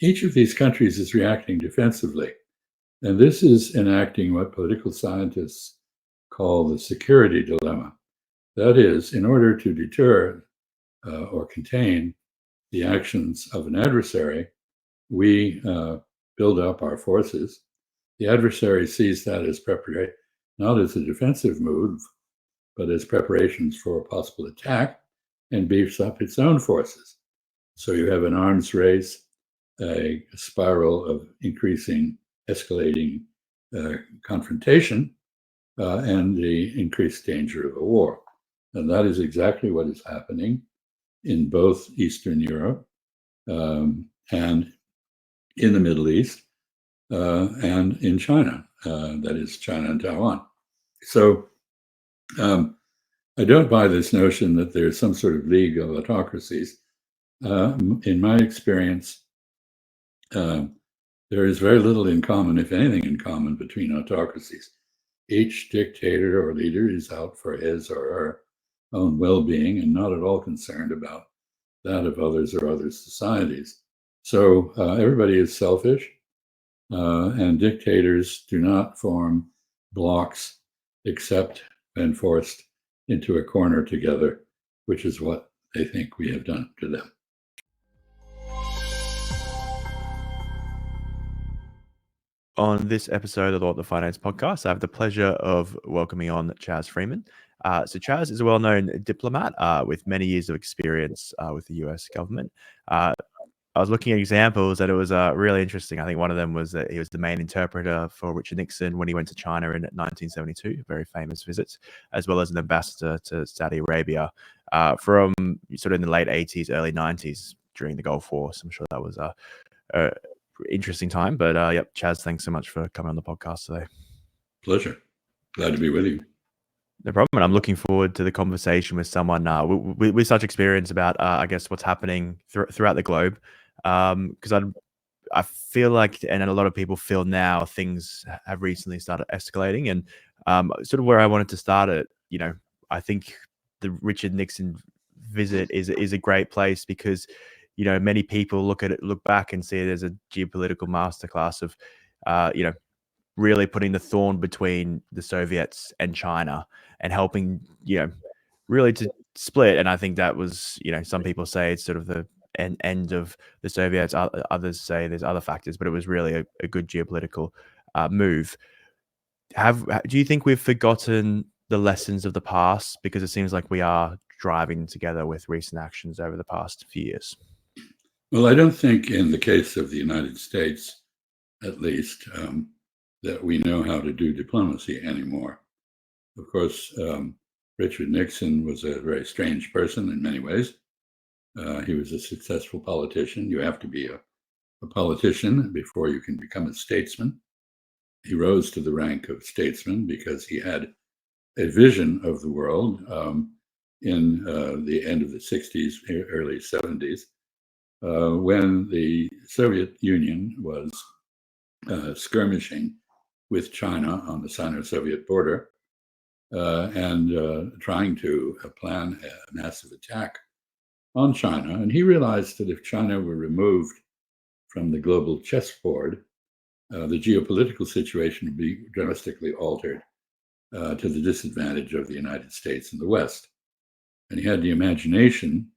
each of these countries is reacting defensively. And this is enacting what political scientists call the security dilemma. That is, in order to deter or contain the actions of an adversary, we build up our forces. The adversary sees that as preparation, not as a defensive move, but as preparations for a possible attack, and beefs up its own forces. So you have an arms race, a spiral of increasing, escalating confrontation, and the increased danger of a war. And that is exactly what is happening in both Eastern Europe and in the Middle East and in China, that is China and Taiwan. So I don't buy this notion that there's some sort of league of autocracies. In my experience, there is very little in common, if anything in common, between autocracies. Each dictator or leader is out for his or her own well-being and not at all concerned about that of others or other societies. So everybody is selfish, and dictators do not form blocs except when forced into a corner together, which is what they think we have done to them. On this episode of the WTFinance podcast, I have the pleasure of welcoming on Chas Freeman. So Chas is a well-known diplomat with many years of experience with the US government. I was looking at examples that it was really interesting. I think one of them was that he was the main interpreter for Richard Nixon when he went to China in 1972, a very famous visit, as well as an ambassador to Saudi Arabia from sort of in the late 80s, early 90s during the Gulf War. So I'm sure that was a interesting time. But yep, Chas, thanks so much for coming on the podcast today. Pleasure. Glad to be with you. No problem. And I'm looking forward to the conversation with someone with such experience about, I guess, what's happening throughout the globe. Because I feel like, and a lot of people feel now, things have recently started escalating. And sort of where I wanted to start it, I think the Richard Nixon visit is a great place because, many people look back and see it as a geopolitical masterclass of, really putting the thorn between the Soviets and China and helping, really to split. And I think that was, some people say it's sort of the end of the Soviets. Others say there's other factors, but it was really a good geopolitical move. Do you think we've forgotten the lessons of the past? Because it seems like we are driving together with recent actions over the past few years. Well, I don't think in the case of the United States, at least, that we know how to do diplomacy anymore. Of course, Richard Nixon was a very strange person in many ways. He was a successful politician. You have to be a politician before you can become a statesman. He rose to the rank of statesman because he had a vision of the world in the end of the 60s, early 70s, when the Soviet Union was skirmishing with China on the Sino-Soviet border and trying to plan a massive attack on China. And he realized that if China were removed from the global chessboard, the geopolitical situation would be drastically altered to the disadvantage of the United States and the West. And he had the imagination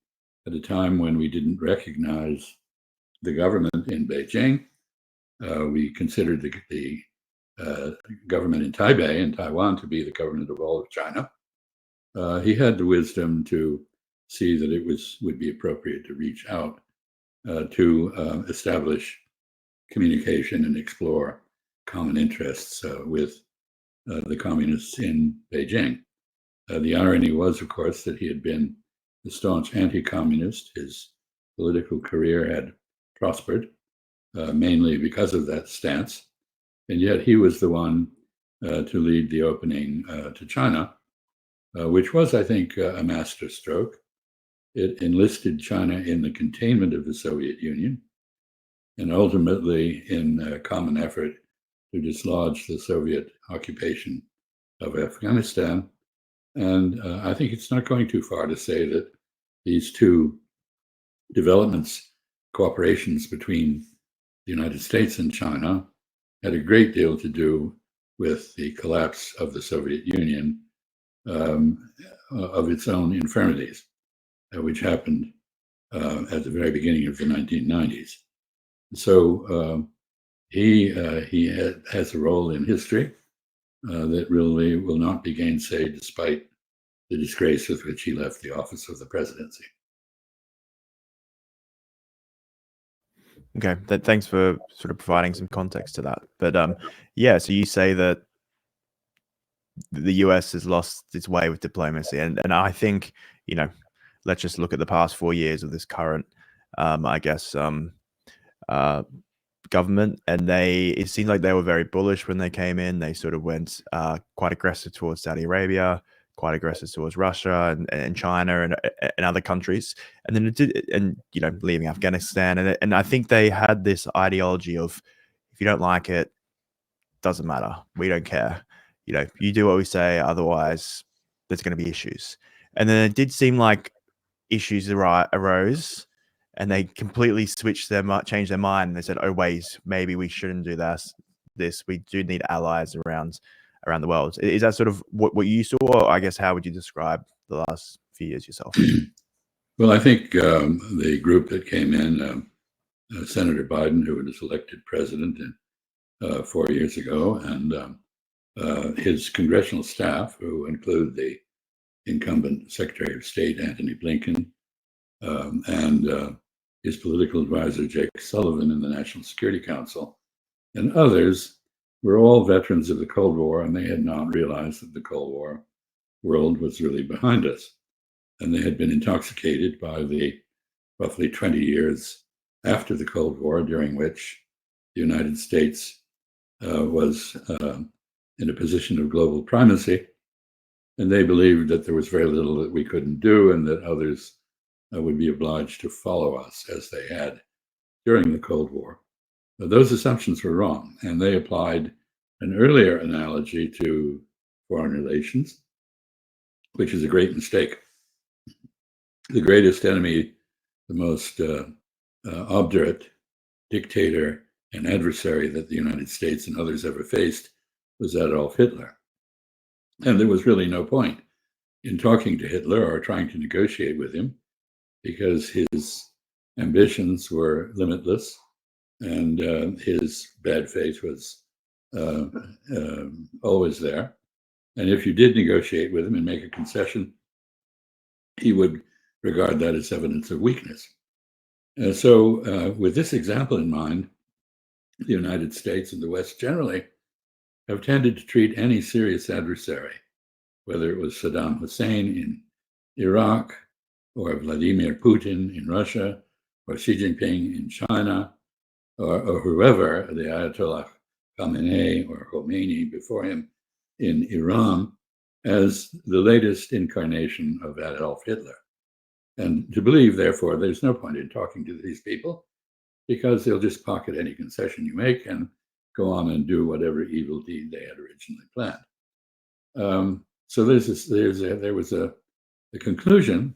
at a time when we didn't recognize the government in Beijing. We considered the government in Taipei and Taiwan to be the government of all of China. He had the wisdom to see that it would be appropriate to reach out to establish communication and explore common interests with the communists in Beijing. The irony was, of course, that he had been a staunch anti-communist. His political career had prospered, mainly because of that stance. And yet he was the one to lead the opening to China, which was, I think, a masterstroke. It enlisted China in the containment of the Soviet Union and ultimately in a common effort to dislodge the Soviet occupation of Afghanistan. And I think it's not going too far to say that these two developments, cooperations between the United States and China had a great deal to do with the collapse of the Soviet Union, of its own infirmities, which happened at the very beginning of the 1990s. So he has a role in history that really will not be gainsaid, despite the disgrace with which he left the office of the presidency. Okay, thanks for sort of providing some context to that. But yeah, so you say that the US has lost its way with diplomacy, and I think, you know, let's just look at the past 4 years of this current, I guess, uh, government, and it seemed like they were very bullish when they came in. They sort of went quite aggressive towards Saudi Arabia, quite aggressive towards Russia and China and other countries, and then it did, and you know, leaving Afghanistan, and I think they had this ideology of, if you don't like it, doesn't matter, we don't care, you know, you do what we say, otherwise there's going to be issues. And then it did seem like issues arose, and they completely changed their mind. And they said, "Oh wait, maybe we shouldn't do this. We do need allies around the world." Is that sort of what you saw? Or I guess, how would you describe the last few years yourself? Well, I think the group that came in, Senator Biden, who was elected president 4 years ago, and his congressional staff, who include the incumbent Secretary of State, Antony Blinken, and his political advisor, Jake Sullivan, in the National Security Council, and others, were all veterans of the Cold War, and they had not realized that the Cold War world was really behind us. And they had been intoxicated by the roughly 20 years after the Cold War, during which the United States was in a position of global primacy. And they believed that there was very little that we couldn't do, and that others would be obliged to follow us, as they had during the Cold War. But those assumptions were wrong, and they applied an earlier analogy to foreign relations, which is a great mistake. The greatest enemy, the most obdurate dictator and adversary that the United States and others ever faced, was Adolf Hitler. And there was really no point in talking to Hitler or trying to negotiate with him, because his ambitions were limitless, and his bad faith was always there. And if you did negotiate with him and make a concession, he would regard that as evidence of weakness. So with this example in mind, the United States and the West generally have tended to treat any serious adversary, whether it was Saddam Hussein in Iraq, or Vladimir Putin in Russia, or Xi Jinping in China, or whoever, the Ayatollah Khamenei or Khomeini before him in Iran, as the latest incarnation of Adolf Hitler. And to believe, therefore, there's no point in talking to these people, because they'll just pocket any concession you make and go on and do whatever evil deed they had originally planned. So there was a conclusion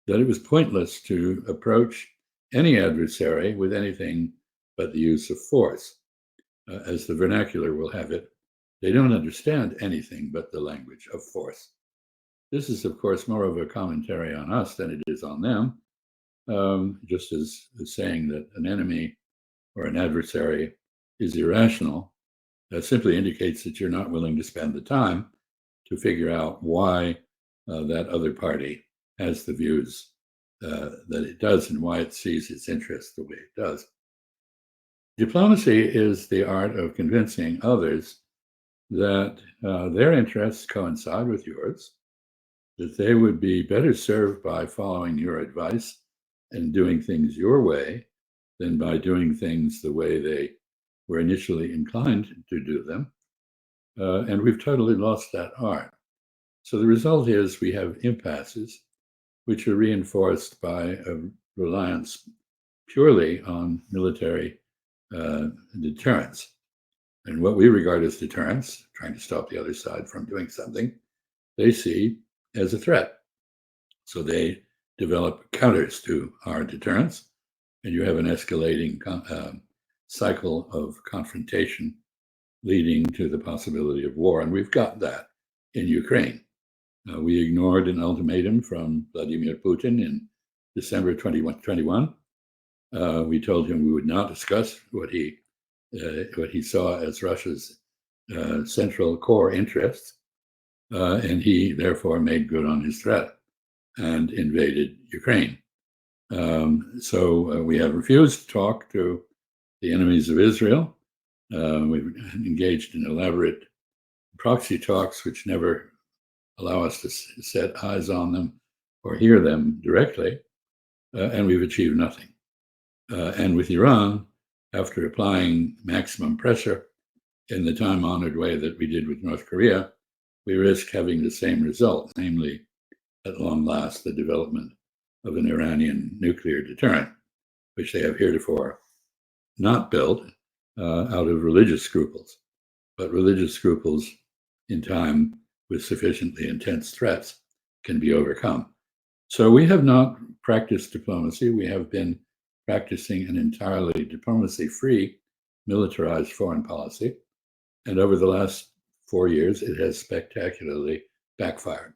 that it was pointless to approach any adversary with anything but the use of force. As the vernacular will have it, they don't understand anything but the language of force. This is, of course, more of a commentary on us than it is on them, just as saying that an enemy or an adversary is irrational. That simply indicates that you're not willing to spend the time to figure out why that other party has the views that it does, and why it sees its interests the way it does. Diplomacy is the art of convincing others that their interests coincide with yours, that they would be better served by following your advice and doing things your way than by doing things the way they were initially inclined to do them. And we've totally lost that art. So the result is we have impasses, which are reinforced by a reliance purely on military deterrence. And what we regard as deterrence, trying to stop the other side from doing something, they see as a threat. So they develop counters to our deterrence, and you have an escalating cycle of confrontation leading to the possibility of war. And we've got that in Ukraine. We ignored an ultimatum from Vladimir Putin in December 2021. We told him we would not discuss what he saw as Russia's central core interests, and he therefore made good on his threat and invaded Ukraine. So we have refused to talk to the enemies of Israel. We've engaged in elaborate proxy talks, which never allow us to set eyes on them or hear them directly, and we've achieved nothing. And with Iran, after applying maximum pressure in the time-honored way that we did with North Korea, we risk having the same result, namely, at long last, the development of an Iranian nuclear deterrent, which they have heretofore not built out of religious scruples, but religious scruples in time with sufficiently intense threats can be overcome. So we have not practiced diplomacy. We have been practicing an entirely diplomacy-free, militarized foreign policy. And over the last 4 years, it has spectacularly backfired.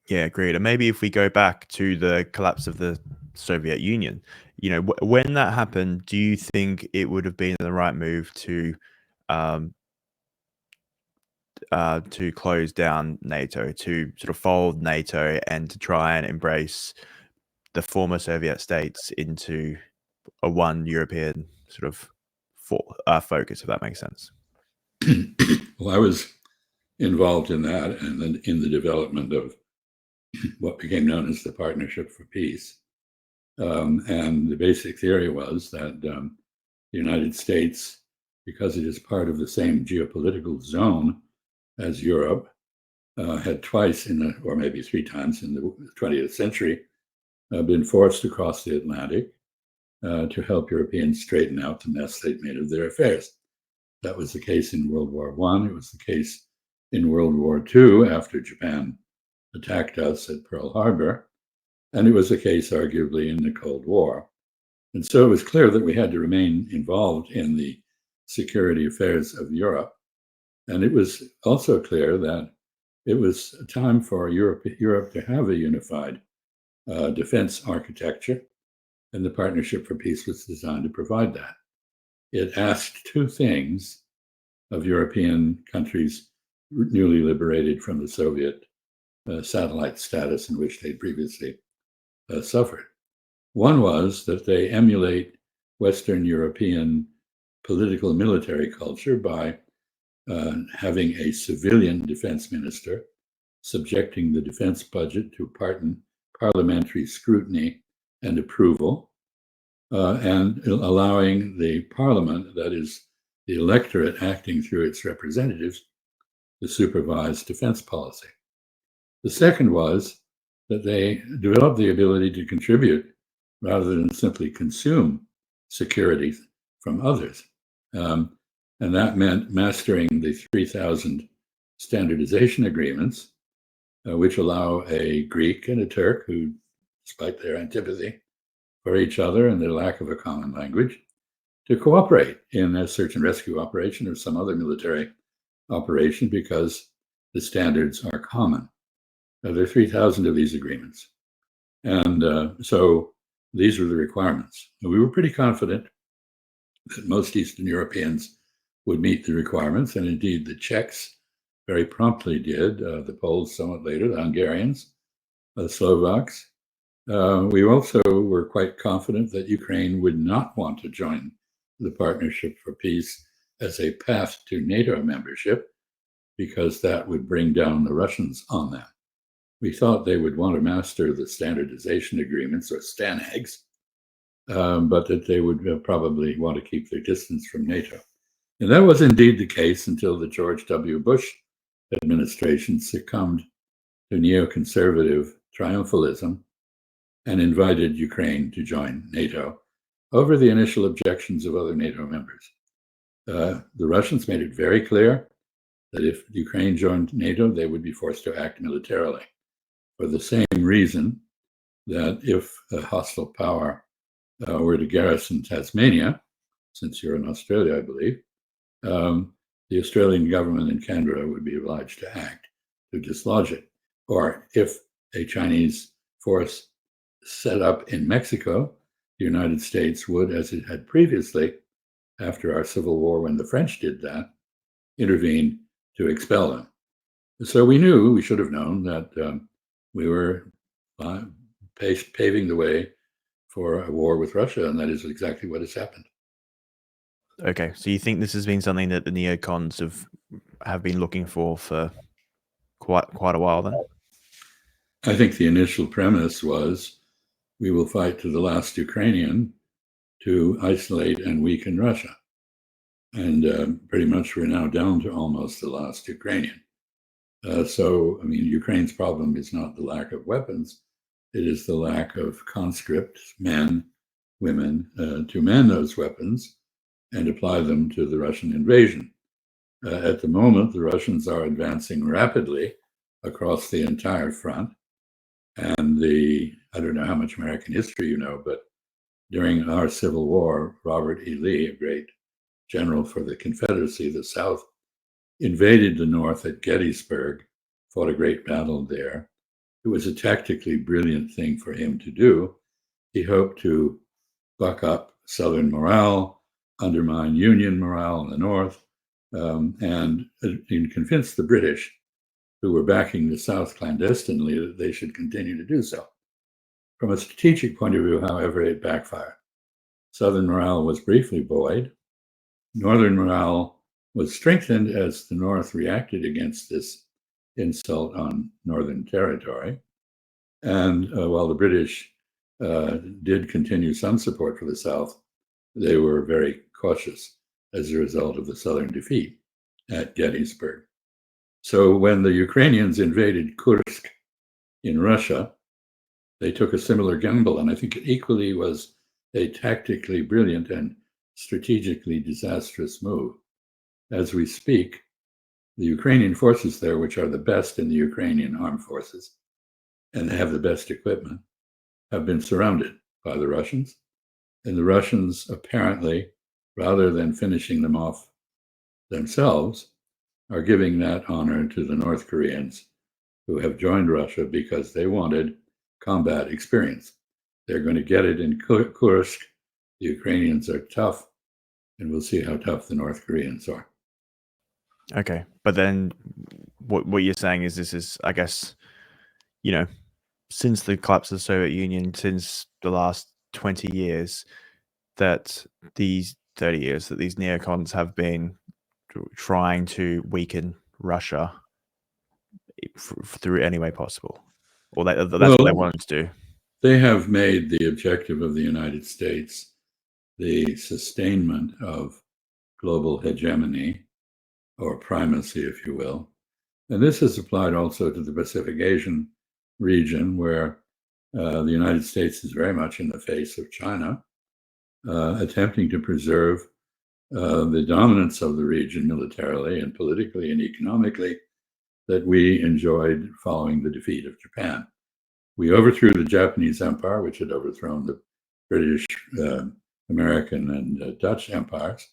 Yeah, agreed. And maybe if we go back to the collapse of the Soviet Union, when that happened, do you think it would have been the right move to close down NATO, to sort of fold NATO and to try and embrace the former Soviet states into a one European sort of focus, if that makes sense? Well, I was involved in that and then in the development of what became known as the Partnership for Peace. And the basic theory was that the United States, because it is part of the same geopolitical zone as Europe, had twice or maybe 3 times in the 20th century, been forced to cross the Atlantic to help Europeans straighten out the mess they'd made of their affairs. That was the case in World War I. It was the case in World War II after Japan attacked us at Pearl Harbor. And it was the case, arguably, in the Cold War. And so it was clear that we had to remain involved in the security affairs of Europe. And it was also clear that it was a time for Europe to have a unified defense architecture, and the Partnership for Peace was designed to provide that. It asked 2 things of European countries newly liberated from the Soviet satellite status in which they'd previously suffered. One was that they emulate Western European political and military culture by having a civilian defense minister, subjecting the defense budget to parliamentary scrutiny and approval, and allowing the parliament, that is, the electorate acting through its representatives, to supervise defense policy. The second was that they developed the ability to contribute rather than simply consume security from others. And that meant mastering the 3,000 standardization agreements, which allow a Greek and a Turk who, despite their antipathy for each other and their lack of a common language, to cooperate in a search and rescue operation or some other military operation because the standards are common. There are 3,000 of these agreements. And so these were the requirements. And we were pretty confident that most Eastern Europeans would meet the requirements. And indeed, the Czechs very promptly did, the Poles somewhat later, the Hungarians, the Slovaks. We also were quite confident that Ukraine would not want to join the Partnership for Peace as a path to NATO membership, because that would bring down the Russians on them. We thought they would want to master the standardization agreements, or STANAGs, but that they would probably want to keep their distance from NATO. And that was indeed the case until the George W. Bush administration succumbed to neoconservative triumphalism and invited Ukraine to join NATO over the initial objections of other NATO members. The Russians made it very clear that if Ukraine joined NATO, they would be forced to act militarily, for the same reason that if a hostile power were to garrison Tasmania, since you're in Australia, I believe, the Australian government in Canberra would be obliged to act to dislodge it. Or if a Chinese force set up in Mexico, the United States would, as it had previously, after our Civil War, when the French did that, intervene to expel them. So we should have known that we were paving the way for a war with Russia, and that is exactly what has happened. Okay, so you think this has been something that the neocons have been looking for quite a while then? I think the initial premise was we will fight to the last Ukrainian to isolate and weaken Russia. And pretty much we're now down to almost the last Ukrainian. So, I mean, Ukraine's problem is not the lack of weapons, it is the lack of conscripts, men, women, to man those weapons and apply them to the Russian invasion. At the moment, the Russians are advancing rapidly across the entire front. And I don't know how much American history you know, but during our Civil War, Robert E. Lee, a great general for the Confederacy, the South, invaded the North at Gettysburg, fought a great battle there. It was a tactically brilliant thing for him to do. He hoped to buck up Southern morale, undermine Union morale in the North, and convince the British, who were backing the South clandestinely, that they should continue to do so. From a strategic point of view, however, it backfired. Southern morale was briefly buoyed. Northern morale was strengthened as the North reacted against this insult on Northern territory. And while the British did continue some support for the South, they were very cautious as a result of the Southern defeat at Gettysburg. So when the Ukrainians invaded Kursk in Russia, they took a similar gamble, and I think it equally was a tactically brilliant and strategically disastrous move. As we speak, the Ukrainian forces there, which are the best in the Ukrainian armed forces, and they have the best equipment, have been surrounded by the Russians. And the Russians apparently, rather than finishing them off themselves, are giving that honor to the North Koreans who have joined Russia because they wanted combat experience. They're going to get it in Kursk. The Ukrainians are tough, and we'll see how tough the North Koreans are. Okay, but then what you're saying is this is, I guess, since the collapse of the Soviet Union, since the last 20 years, that these 30 years, that these neocons have been trying to weaken Russia through any way possible, or that's what they wanted to do. They have made the objective of the United States the sustainment of global hegemony, or primacy, if you will. And this is applied also to the Pacific Asian region, where the United States is very much in the face of China, attempting to preserve the dominance of the region militarily and politically and economically that we enjoyed following the defeat of Japan. We overthrew the Japanese Empire, which had overthrown the British, American, and Dutch empires,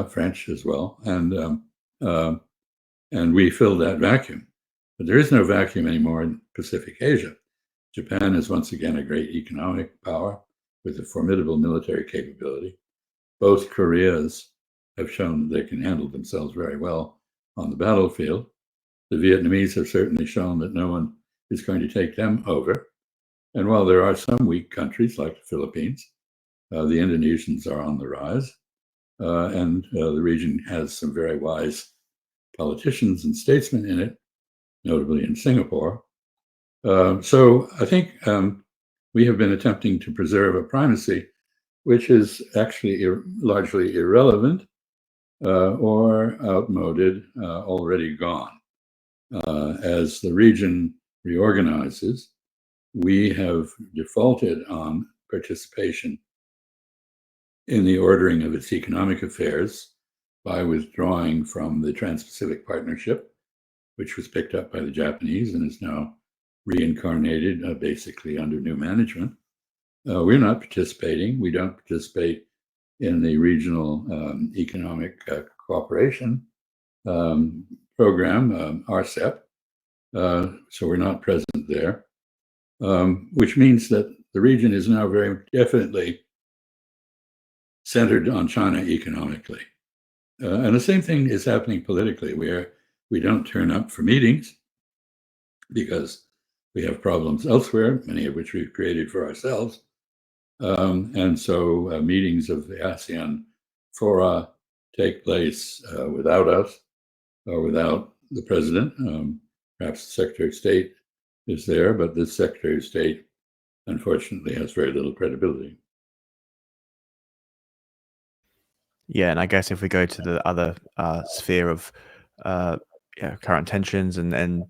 French as well, and we filled that vacuum. But there is no vacuum anymore in Pacific Asia. Japan is once again a great economic power with a formidable military capability. Both Koreas have shown they can handle themselves very well on the battlefield. The Vietnamese have certainly shown that no one is going to take them over. And while there are some weak countries like the Philippines, the Indonesians are on the rise. And the region has some very wise politicians and statesmen in it, notably in Singapore. So I think we have been attempting to preserve a primacy which is actually largely irrelevant or outmoded, already gone. As the region reorganizes, we have defaulted on participation in the ordering of its economic affairs by withdrawing from the Trans-Pacific Partnership, which was picked up by the Japanese and is now reincarnated basically under new management. We're not participating. We don't participate in the regional economic cooperation program, RCEP. So we're not present there, which means that the region is now very definitely centered on China economically. And the same thing is happening politically, where we don't turn up for meetings because we have problems elsewhere, many of which we've created for ourselves. And so meetings of the ASEAN fora take place without us or without the president. Perhaps the Secretary of State is there, but this Secretary of State, unfortunately, has very little credibility. Yeah, and I guess if we go to the other sphere of current tensions and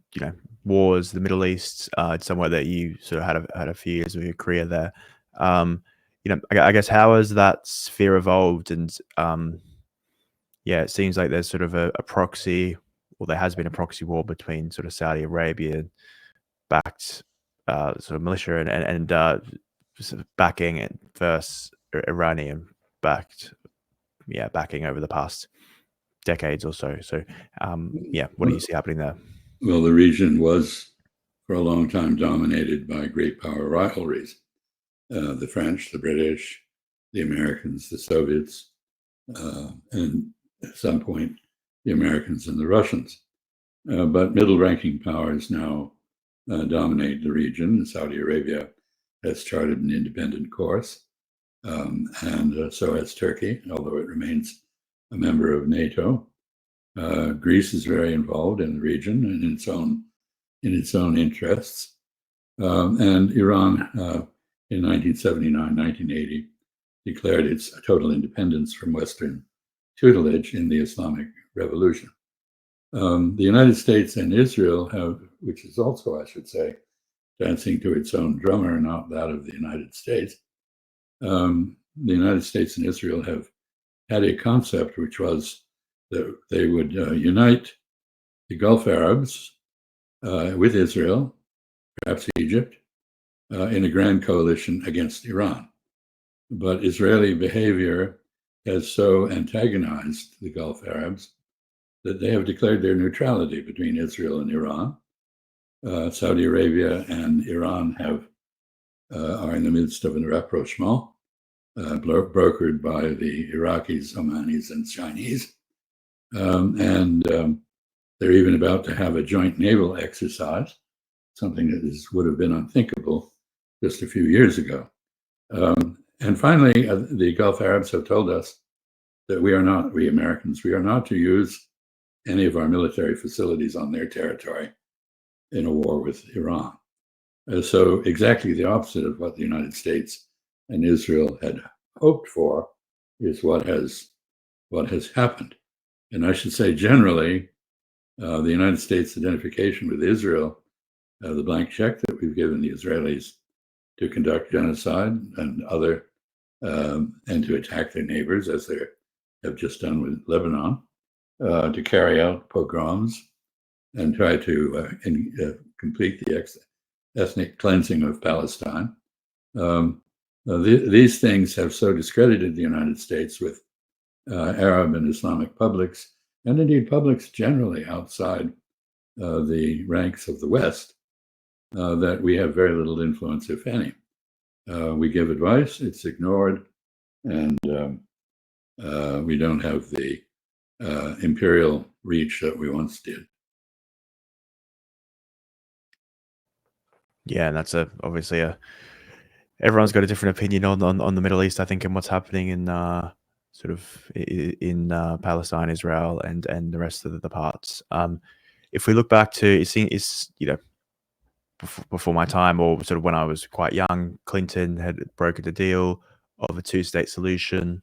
wars, the Middle East, it's somewhere that you sort of had a few years of your career there. I guess how has that sphere evolved? And it seems like there's sort of a proxy, or there has been a proxy war between sort of Saudi Arabia backed sort of militia and sort of backing it versus Iranian backed backing over the past decades or so. So, what do you see happening there? Well, the region was for a long time dominated by great power rivalries. The French, the British, the Americans, the Soviets, and at some point, the Americans and the Russians. But middle-ranking powers now dominate the region. Saudi Arabia has charted an independent course, and so has Turkey, although it remains a member of NATO. Greece is very involved in the region and in its own interests. And Iran, in 1979, 1980, declared its total independence from Western tutelage in the Islamic Revolution. The United States and Israel have, which is also, I should say, dancing to its own drummer, not that of the United States. The United States and Israel have had a concept which was that they would unite the Gulf Arabs with Israel, perhaps Egypt, in a grand coalition against Iran. But Israeli behavior has so antagonized the Gulf Arabs that they have declared their neutrality between Israel and Iran. Saudi Arabia and Iran are in the midst of a rapprochement brokered by the Iraqis, Omanis, and Chinese. And they're even about to have a joint naval exercise, something that would have been unthinkable just a few years ago. And finally, the Gulf Arabs have told us that we Americans, we are not to use any of our military facilities on their territory in a war with Iran. So exactly the opposite of what the United States and Israel had hoped for is what has happened. And I should say generally, the United States identification with Israel, the blank check that we've given the Israelis to conduct genocide and and to attack their neighbors, as they have just done with Lebanon, to carry out pogroms and try to complete the ethnic cleansing of Palestine. These things have so discredited the United States with Arab and Islamic publics, and indeed publics generally outside the ranks of the West, that we have very little influence, if any. We give advice, it's ignored, and we don't have the imperial reach that we once did. Yeah, and that's obviously everyone's got a different opinion on the Middle East, I think, and what's happening in Palestine, Israel, and the rest of the parts. If we look back to before my time, or sort of when I was quite young, Clinton had brokered a deal of a two-state solution,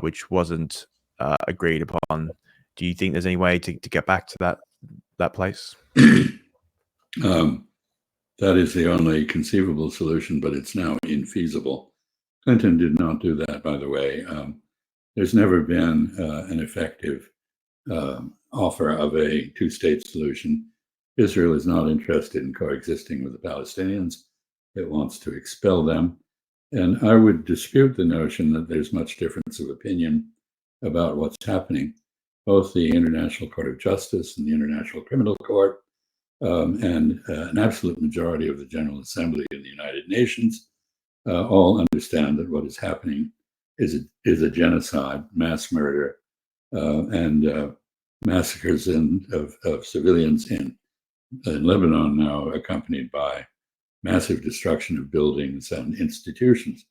which wasn't agreed upon. Do you think there's any way to get back to that place? That is the only conceivable solution, but it's now infeasible. Clinton did not do that, by the way. There's never been an effective offer of a two-state solution. Israel is not interested in coexisting with the Palestinians. It wants to expel them. And I would dispute the notion that there's much difference of opinion about what's happening. Both the International Court of Justice and the International Criminal Court and an absolute majority of the General Assembly in the United Nations all understand that what is happening is a genocide, mass murder, and massacres of civilians in Lebanon now, accompanied by massive destruction of buildings and institutions.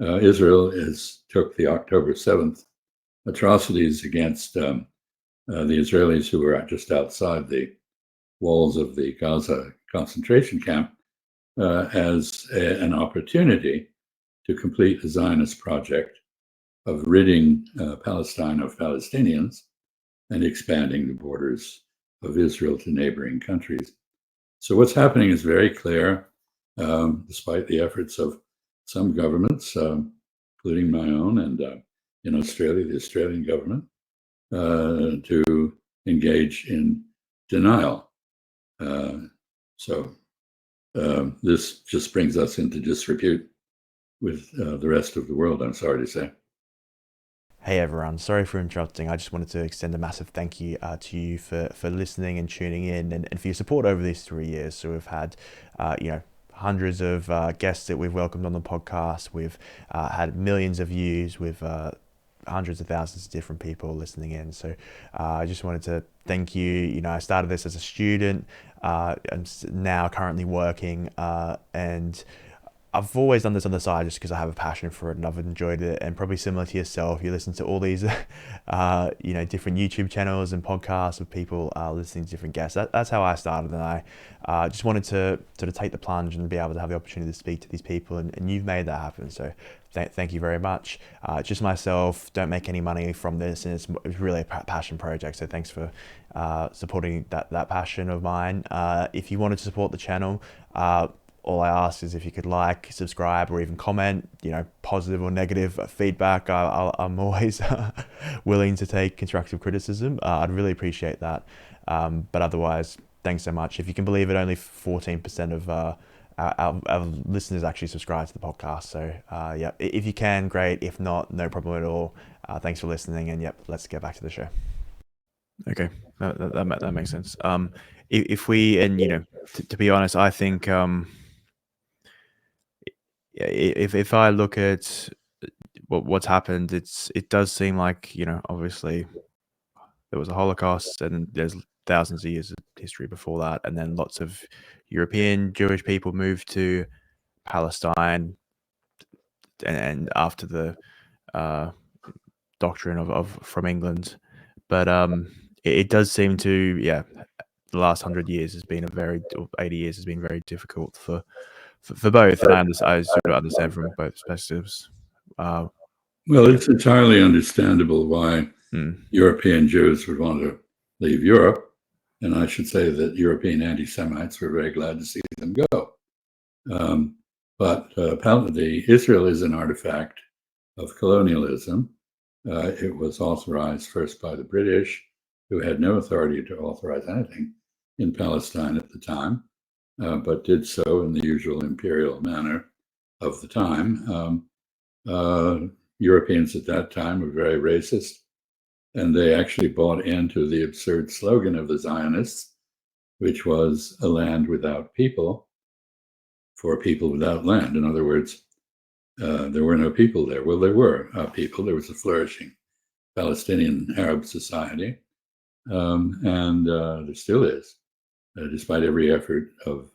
Israel took the October 7th atrocities against the Israelis who were just outside the walls of the Gaza concentration camp as an opportunity to complete the Zionist project of ridding Palestine of Palestinians and expanding the borders of Israel to neighboring countries. So what's happening is very clear, despite the efforts of some governments, including my own, and in Australia, the Australian government, to engage in denial. So this just brings us into disrepute with the rest of the world, I'm sorry to say. Hey everyone, sorry for interrupting. I just wanted to extend a massive thank you to you for listening and tuning in, and for your support over these 3 years. So we've had, hundreds of guests that we've welcomed on the podcast. We've had millions of views with hundreds of thousands of different people listening in. So I just wanted to thank you. You know, I started this as a student. I'm now currently working, and I've always done this on the side just because I have a passion for it and I've enjoyed it. And probably similar to yourself, you listen to all these, different YouTube channels and podcasts of people listening to different guests. That's how I started, and I just wanted to sort of take the plunge and be able to have the opportunity to speak to these people, and you've made that happen. So thank you very much. Just myself, don't make any money from this, and it's really a passion project. So thanks for supporting that passion of mine. If you wanted to support the channel, all I ask is if you could like, subscribe, or even comment, positive or negative feedback. I'm always willing to take constructive criticism. I'd really appreciate that. But otherwise, thanks so much. If you can believe it, only 14% of our listeners actually subscribe to the podcast. So if you can, great. If not, no problem at all. Thanks for listening, and let's get back to the show. Okay, that makes sense. If we, and to be honest, I think if I look at what's happened, it does seem like, obviously there was a Holocaust, and there's thousands of years of history before that, and then lots of European Jewish people moved to Palestine, and after the doctrine of from England. But it does seem to, the last 100 years has been 80 years has been very difficult for both, and I sort of understand from both perspectives. Well, it's entirely understandable why European Jews would want to leave Europe, and I should say that European anti-Semites were very glad to see them go. But Israel is an artifact of colonialism. It was authorized first by the British, who had no authority to authorize anything in Palestine at the time, but did so in the usual imperial manner of the time. Europeans at that time were very racist, and they actually bought into the absurd slogan of the Zionists, which was a land without people for people without land. In other words, there were no people there. Well, there were people. There was a flourishing Palestinian Arab society, and there still is, despite every effort of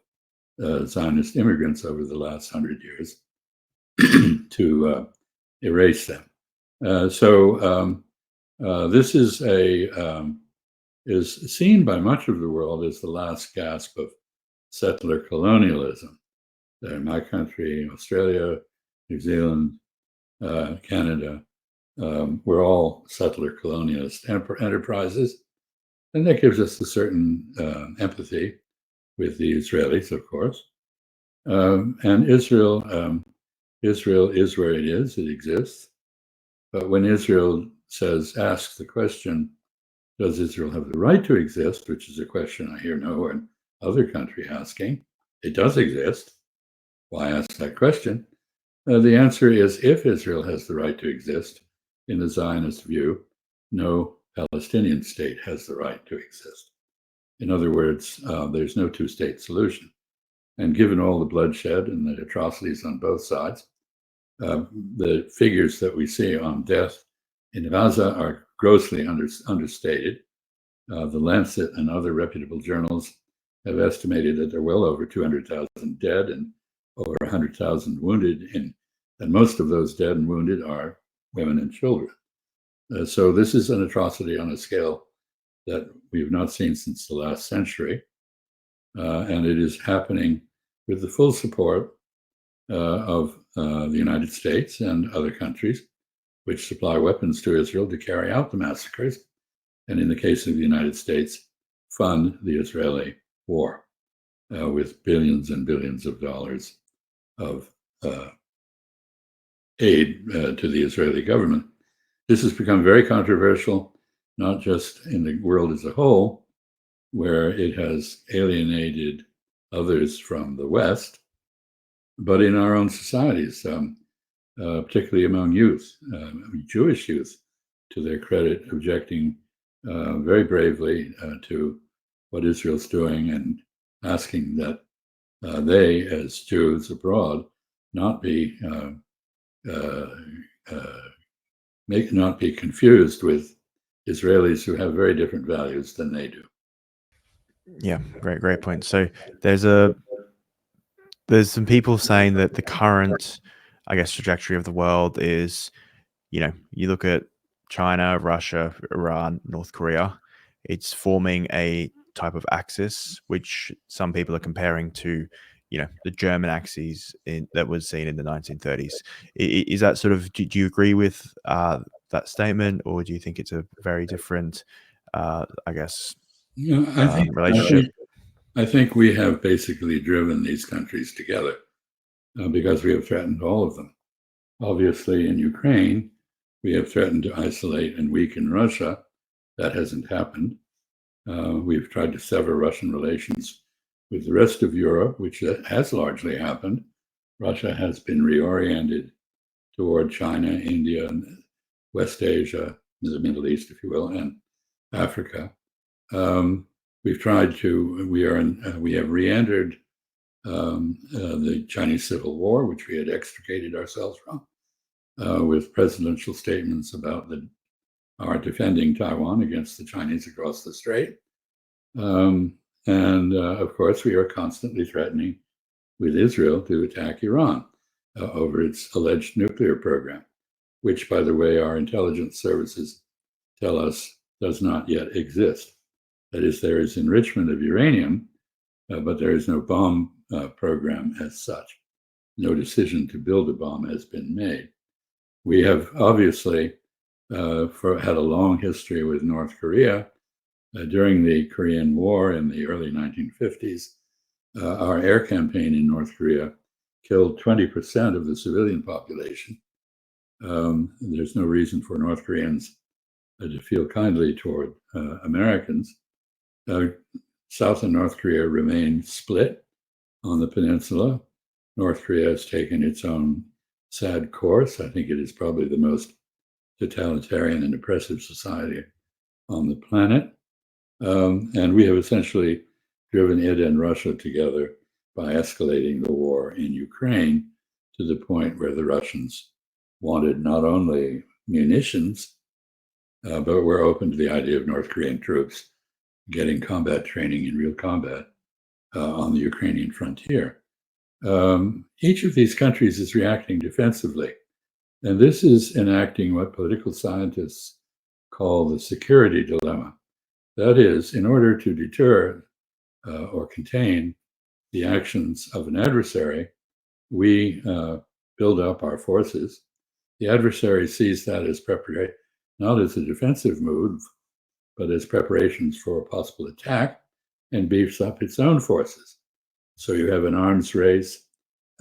Zionist immigrants over the last 100 years to erase them. This is seen by much of the world as the last gasp of settler colonialism. In my country, Australia, New Zealand, Canada, we're all settler colonialist enterprises, and that gives us a certain empathy with the Israelis, of course. And Israel is where it is; it exists. But when Israel asks the question, does Israel have the right to exist, which is a question I hear no other country asking, it does exist. Why ask that question? The answer is, if Israel has the right to exist, in the Zionist view, no Palestinian state has the right to exist. In other words, there's no two-state solution. And given all the bloodshed and the atrocities on both sides, the figures that we see on death in Gaza are grossly understated. The Lancet and other reputable journals have estimated that there are well over 200,000 dead and over 100,000 wounded, and most of those dead and wounded are women and children. So this is an atrocity on a scale that we have not seen since the last century, and it is happening with the full support of the United States and other countries which supply weapons to Israel to carry out the massacres, and in the case of the United States, fund the Israeli war with billions and billions of dollars of aid to the Israeli government. This has become very controversial, not just in the world as a whole, where it has alienated others from the West, but in our own societies, particularly among youth, Jewish youth, to their credit, objecting very bravely to what Israel's doing and asking that they, as Jews abroad, not be confused with Israelis who have very different values than they do. Yeah, great point. So there's some people saying that the current, I guess, trajectory of the world is, you look at China, Russia, Iran, North Korea, it's forming a type of axis, which some people are comparing to, the German axis that was seen in the 1930s. Is that sort of, do you agree with that statement, or do you think it's a very different, I guess, relationship? I think we have basically driven these countries together because we have threatened all of them. Obviously, in Ukraine, we have threatened to isolate and weaken Russia. That hasn't happened. We've tried to sever Russian relations with the rest of Europe, which has largely happened. Russia has been reoriented toward China, India, and West Asia, the Middle East, if you will, and Africa. We have re-entered the Chinese Civil War, which we had extricated ourselves from, with presidential statements about our defending Taiwan against the Chinese across the strait. Of course, we are constantly threatening with Israel to attack Iran over its alleged nuclear program, which, by the way, our intelligence services tell us does not yet exist. That is, there is enrichment of uranium, but there is no bomb program as such. No decision to build a bomb has been made. We have obviously had a long history with North Korea. During the Korean War in the early 1950s, our air campaign in North Korea killed 20% of the civilian population. There's no reason for North Koreans to feel kindly toward Americans. South and North Korea remain split on the peninsula. North Korea has taken its own sad course. I think it is probably the most totalitarian and oppressive society on the planet. And we have essentially driven it and Russia together by escalating the war in Ukraine to the point where the Russians wanted not only munitions, but were open to the idea of North Korean troops getting combat training in real combat on the Ukrainian frontier. Each of these countries is reacting defensively. And this is enacting what political scientists call the security dilemma. That is, in order to deter or contain the actions of an adversary, we build up our forces. The adversary sees that as preparation, not as a defensive move, but as preparations for a possible attack, and beefs up its own forces. So you have an arms race,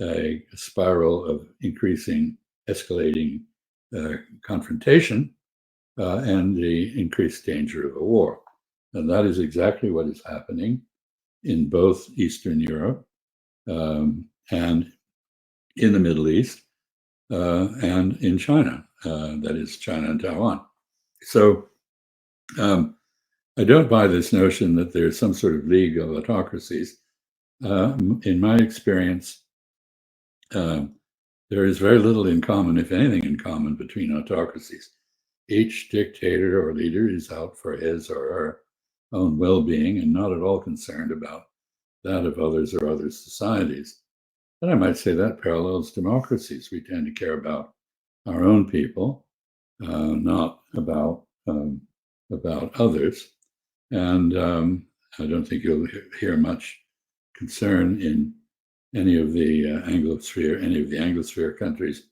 a spiral of increasing, escalating confrontation, and the increased danger of a war. And that is exactly what is happening in both Eastern Europe and in the Middle East. and in China, that is China and Taiwan. So I don't buy this notion that there's some sort of league of autocracies. In my experience, there is very little in common, if anything in common, between autocracies. Each dictator or leader is out for his or her own well-being and not at all concerned about that of others or other societies. And I might say that parallels democracies. We tend to care about our own people, not about others. And I don't think you'll hear much concern in any of the Anglosphere countries,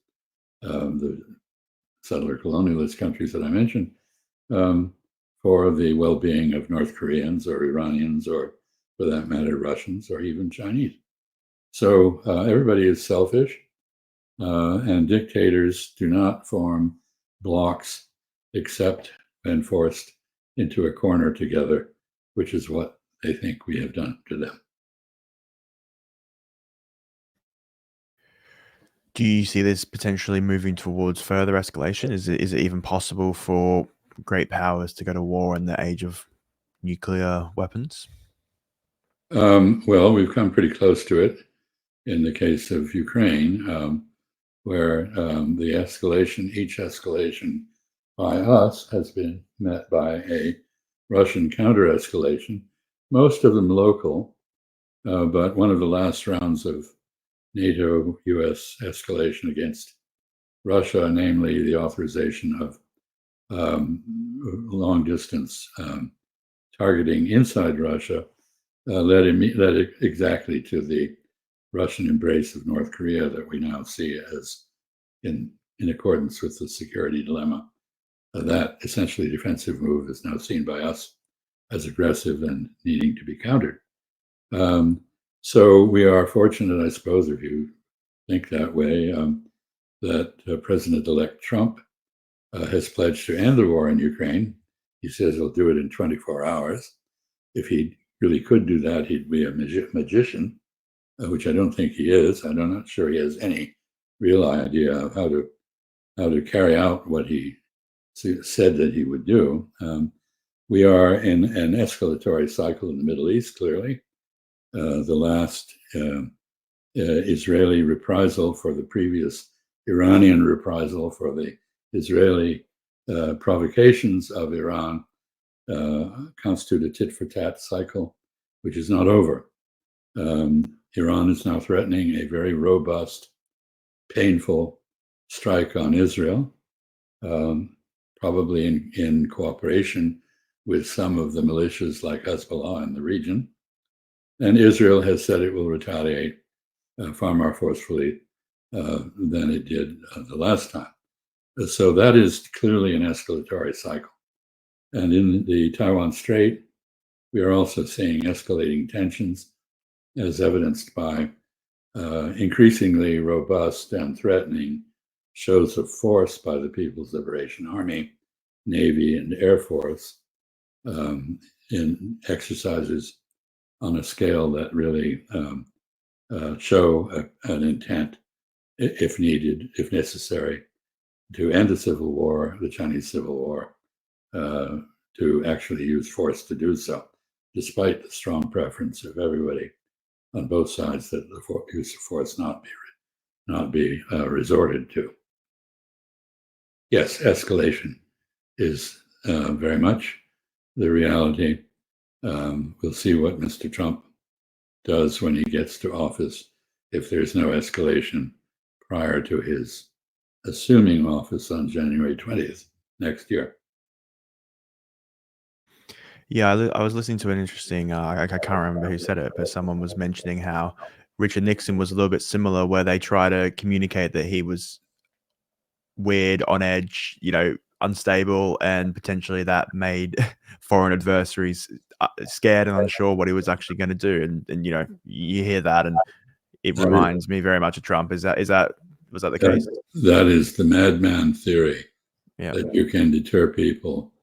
the settler colonialist countries that I mentioned, for the well-being of North Koreans or Iranians or, for that matter, Russians or even Chinese. So everybody is selfish, and dictators do not form blocs except when forced into a corner together, which is what they think we have done to them. Do you see this potentially moving towards further escalation? Is it even possible for great powers to go to war in the age of nuclear weapons? Well, we've come pretty close to it in the case of Ukraine, where each escalation by us has been met by a Russian counter-escalation, most of them local, but one of the last rounds of NATO-US escalation against Russia, namely the authorization of long-distance targeting inside Russia, led exactly to the Russian embrace of North Korea that we now see as in accordance with the security dilemma. That essentially defensive move is now seen by us as aggressive and needing to be countered. So we are fortunate, I suppose, if you think that way, that President-elect Trump has pledged to end the war in Ukraine. He says he'll do it in 24 hours. If he really could do that, he'd be a magician, which I don't think he is. I'm not sure he has any real idea of how to carry out what he said that he would do. We are in an escalatory cycle in the Middle East, clearly. The last Israeli reprisal for the previous Iranian reprisal for the Israeli provocations of Iran constitute a tit-for-tat cycle, which is not over. Iran is now threatening a very robust, painful strike on Israel, probably in cooperation with some of the militias like Hezbollah in the region. And Israel has said it will retaliate far more forcefully than it did the last time. So that is clearly an escalatory cycle. And in the Taiwan Strait, we are also seeing escalating tensions as evidenced by increasingly robust and threatening shows of force by the People's Liberation Army, Navy, and Air Force in exercises on a scale that really show an intent, if needed, if necessary, to end the Civil War, the Chinese Civil War, to actually use force to do so, despite the strong preference of everybody on both sides that the use of force not be resorted to. Yes, escalation is very much the reality. We'll see what Mr. Trump does when he gets to office if there's no escalation prior to his assuming office on January 20th next year. Yeah, I was listening to an interesting, I can't remember who said it, but someone was mentioning how Richard Nixon was a little bit similar, where they try to communicate that he was weird, on edge, unstable, and potentially that made foreign adversaries scared and unsure what he was actually going to do. And you hear that, and it reminds me very much of Trump. Was that the case? That is the madman theory. Yeah. That you can deter people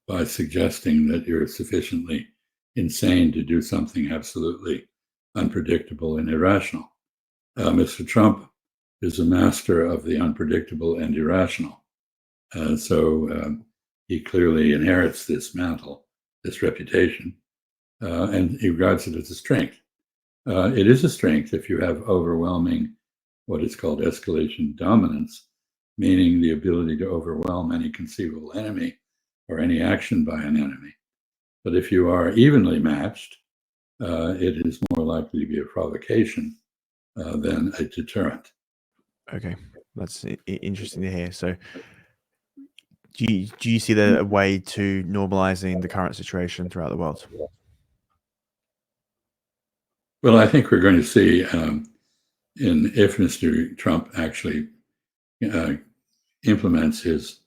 by suggesting that you're sufficiently insane to do something absolutely unpredictable and irrational. Mr. Trump is a master of the unpredictable and irrational. So he clearly inherits this mantle, this reputation, and he regards it as a strength. It is a strength if you have overwhelming, what is called escalation dominance, meaning the ability to overwhelm any conceivable enemy or any action by an enemy. But if you are evenly matched, it is more likely to be a provocation than a deterrent. Okay, that's interesting to hear. So, do you see the way to normalizing the current situation throughout the world? Well, I think we're going to see, if Mr. Trump actually implements his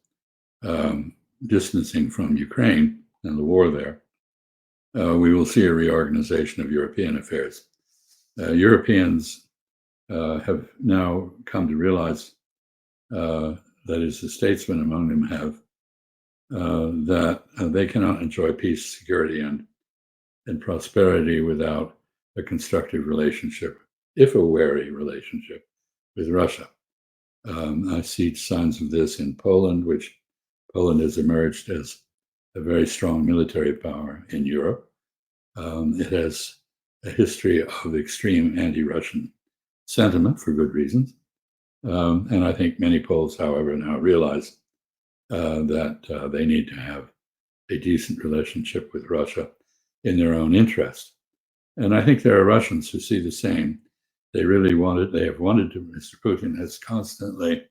distancing from Ukraine and the war there, we will see a reorganization of European affairs. Europeans have now come to realize, that is, the statesmen among them have, that they cannot enjoy peace, security, and prosperity without a constructive relationship, if a wary relationship, with Russia. I see signs of this in Poland, which Poland has emerged as a very strong military power in Europe. It has a history of extreme anti-Russian sentiment for good reasons. And I think many Poles, however, now realize that they need to have a decent relationship with Russia in their own interest. And I think there are Russians who see the same. They have wanted to, Mr. Putin has constantly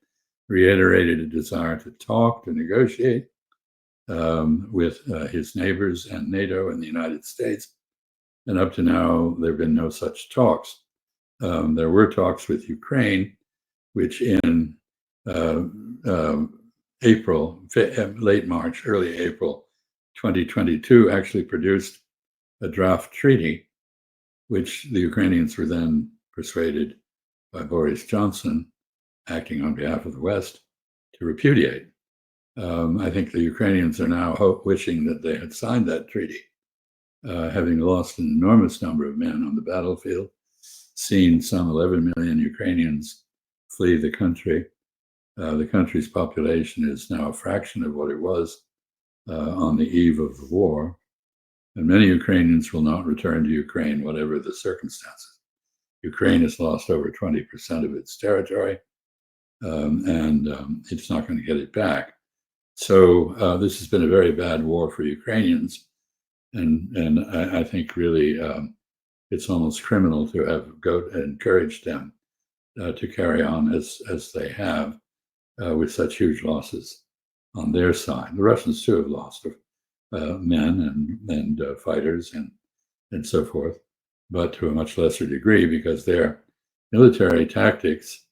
reiterated a desire to talk, to negotiate with his neighbors and NATO and the United States. And up to now, there have been no such talks. There were talks with Ukraine, which in April, late March, early April 2022, actually produced a draft treaty, which the Ukrainians were then persuaded by Boris Johnson, acting on behalf of the West, to repudiate. I think the Ukrainians are now wishing that they had signed that treaty, having lost an enormous number of men on the battlefield, seen some 11 million Ukrainians flee the country. The country's population is now a fraction of what it was on the eve of the war. And many Ukrainians will not return to Ukraine, whatever the circumstances. Ukraine has lost over 20% of its territory, and it's not going to get it back. So this has been a very bad war for Ukrainians, and I think really it's almost criminal to have encouraged them to carry on as they have with such huge losses on their side. The Russians too have lost men and fighters and so forth, but to a much lesser degree because their military tactics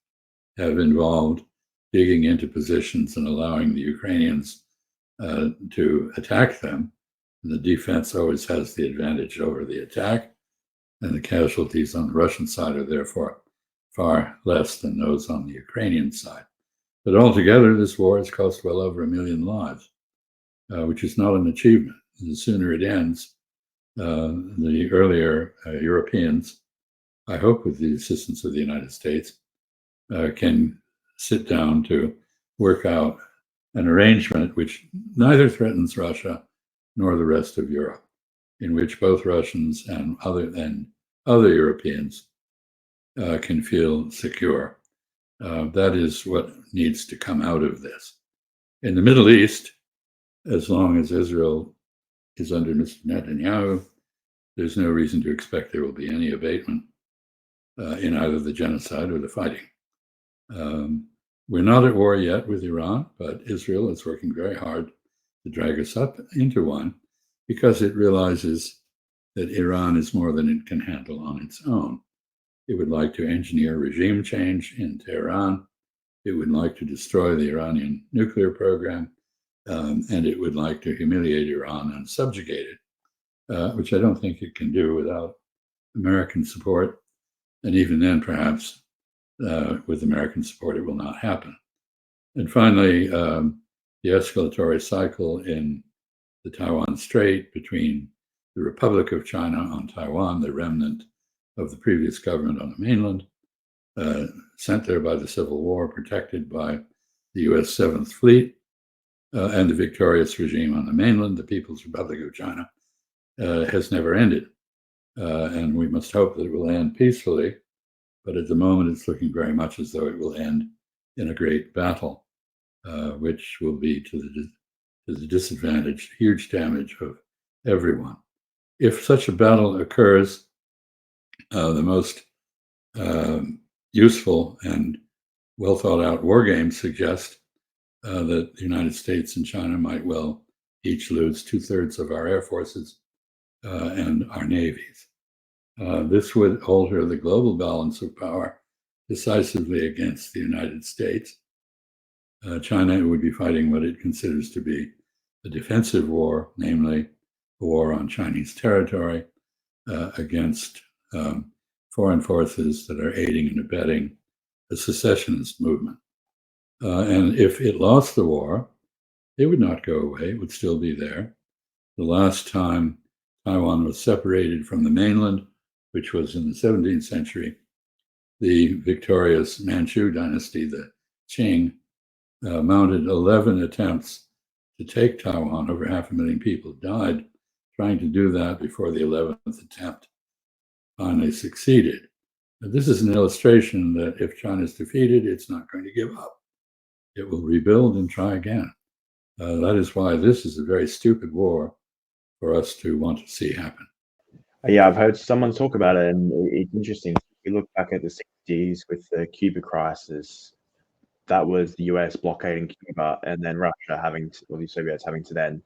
have involved digging into positions and allowing the Ukrainians to attack them. And the defense always has the advantage over the attack, and the casualties on the Russian side are therefore far less than those on the Ukrainian side. But altogether, this war has cost well over 1 million lives, which is not an achievement. The sooner it ends, the earlier Europeans, I hope with the assistance of the United States, can sit down to work out an arrangement which neither threatens Russia nor the rest of Europe, in which both Russians and other Europeans can feel secure. That is what needs to come out of this. In the Middle East, as long as Israel is under Mr. Netanyahu, there's no reason to expect there will be any abatement in either the genocide or the fighting. We're not at war yet with Iran, but Israel is working very hard to drag us up into one because it realizes that Iran is more than it can handle on its own. It would like to engineer regime change in Tehran. It would like to destroy the Iranian nuclear program, and it would like to humiliate Iran and subjugate it, which I don't think it can do without American support. And even then, perhaps, with American support, it will not happen. And finally, the escalatory cycle in the Taiwan Strait between the Republic of China on Taiwan, the remnant of the previous government on the mainland, sent there by the Civil War, protected by the U.S. 7th Fleet, and the victorious regime on the mainland, the People's Republic of China, has never ended. And we must hope that it will end peacefully. But at the moment, it's looking very much as though it will end in a great battle, which will be to the disadvantage, huge damage of everyone. If such a battle occurs, the most useful and well thought out war games suggest that the United States and China might well each lose 2/3 of our air forces and our navies. This would alter the global balance of power decisively against the United States. China would be fighting what it considers to be a defensive war, namely a war on Chinese territory against foreign forces that are aiding and abetting the secessionist movement. And if it lost the war, it would not go away. It would still be there. The last time Taiwan was separated from the mainland, which was in the 17th century, the victorious Manchu dynasty, the Qing, mounted 11 attempts to take Taiwan. Over 500,000 people died trying to do that before the 11th attempt finally succeeded. Now, this is an illustration that if China is defeated, it's not going to give up. It will rebuild and try again. That is why this is a very stupid war for us to want to see happen. Yeah, I've heard someone talk about it, and it's interesting. If you look back at the 60s with the Cuba crisis, that was the US blockading Cuba, and then Russia having to, or the Soviets having to then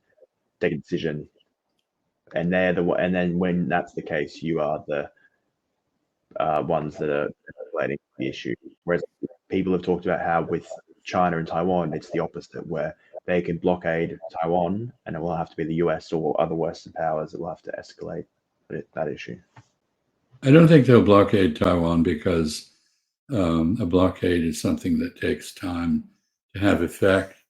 take a decision. And and then when that's the case, you are the ones that are escalating the issue. Whereas people have talked about how with China and Taiwan, it's the opposite, where they can blockade Taiwan, and it will have to be the US or other Western powers that will have to escalate that issue. I don't think they'll blockade Taiwan because a blockade is something that takes time to have effect.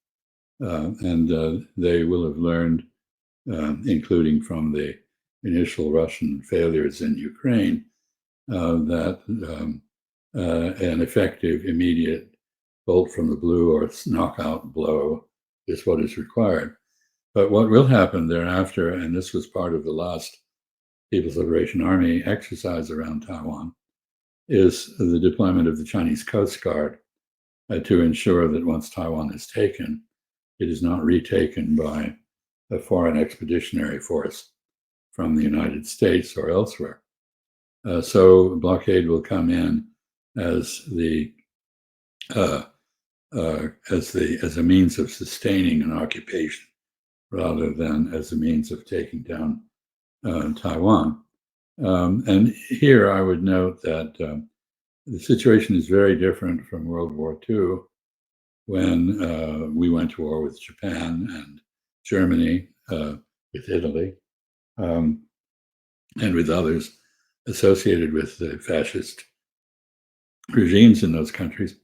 And they will have learned, including from the initial Russian failures in Ukraine, that an effective, immediate bolt from the blue or knockout blow is what is required. But what will happen thereafter, and this was part of the last People's Liberation Army exercise around Taiwan, is the deployment of the Chinese Coast Guard to ensure that once Taiwan is taken, it is not retaken by a foreign expeditionary force from the United States or elsewhere. So blockade will come in as a means of sustaining an occupation rather than as a means of taking down Taiwan. And here I would note that the situation is very different from World War II, when we went to war with Japan and Germany, with Italy, and with others associated with the fascist regimes in those countries,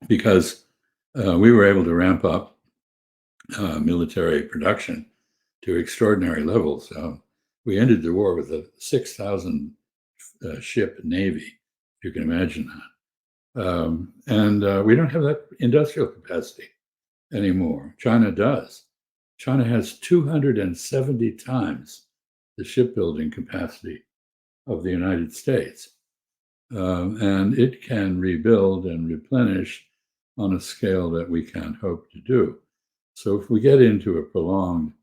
because we were able to ramp up military production to extraordinary levels. We ended the war with a 6,000 ship navy, if you can imagine that. And we don't have that industrial capacity anymore. China does. China has 270 times the shipbuilding capacity of the United States. And it can rebuild and replenish on a scale that we can't hope to do. So if we get into a prolonged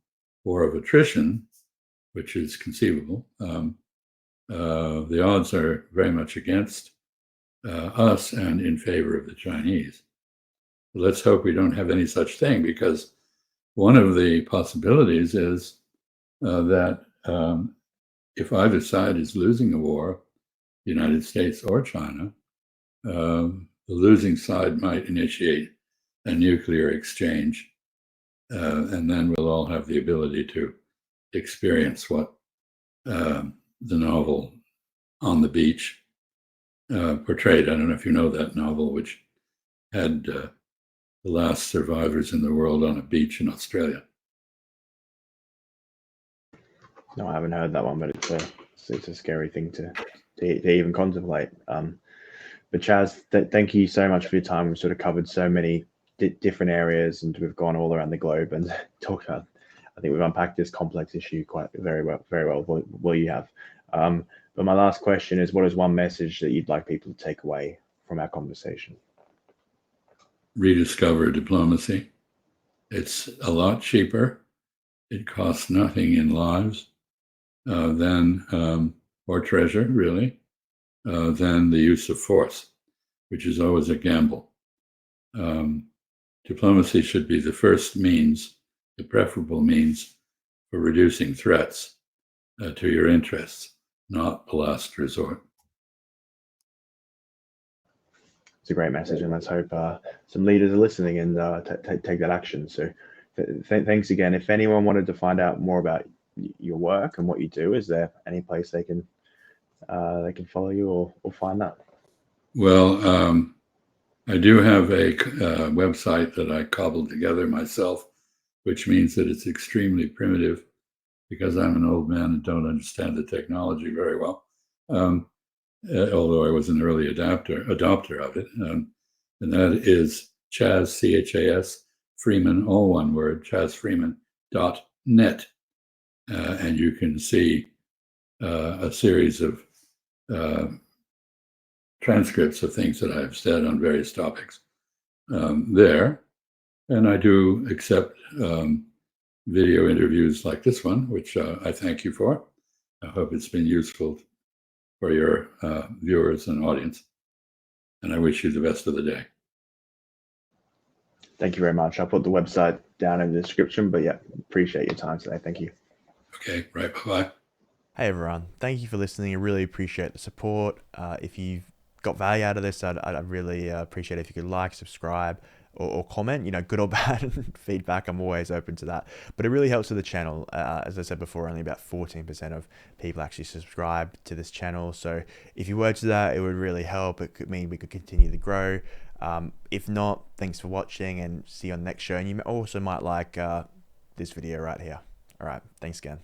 war of attrition, which is conceivable, the odds are very much against us and in favor of the Chinese. Let's hope we don't have any such thing, because one of the possibilities is that if either side is losing a war, the United States or China, the losing side might initiate a nuclear exchange, and then we'll all have the ability to experience what the novel On the Beach portrayed. I don't know if you know that novel, which had the last survivors in the world on a beach in Australia. No, I haven't heard that one, but it's a scary thing to even contemplate. But Chas, thank you so much for your time. We've sort of covered so many different areas, and we've gone all around the globe and talked about. I think we've unpacked this complex issue quite very well. Well, you have. But my last question is, what is one message that you'd like people to take away from our conversation? Rediscover diplomacy. It's a lot cheaper. It costs nothing in lives or treasure, really, than the use of force, which is always a gamble. Diplomacy should be the first means, the preferable means for reducing threats to your interests, not the last resort. It's a great message, and let's hope some leaders are listening and take that action. So thanks again. If anyone wanted to find out more about your work and what you do, is there any place they can follow you or find that? Well, I do have a website that I cobbled together myself, which means that it's extremely primitive because I'm an old man and don't understand the technology very well. Although I was an early adopter of it. And that is Chas, C-H-A-S, Freeman, all one word, chasfreeman.net. And you can see a series of transcripts of things that I've said on various topics there. And I do accept video interviews like this one, which I thank you for. I hope it's been useful for your viewers and audience. And I wish you the best of the day. Thank you very much. I'll put the website down in the description, but yeah, appreciate your time today. Thank you. Okay, right, bye-bye. Hey everyone, thank you for listening. I really appreciate the support. If you've got value out of this, I'd really appreciate it if you could like, subscribe, or comment, good or bad feedback. I'm always open to that, but it really helps with the channel. As I said before, only about 14% of people actually subscribe to this channel. So if you were to that, it would really help. It could mean we could continue to grow. If not, thanks for watching and see you on the next show. And you also might like this video right here. All right, thanks again.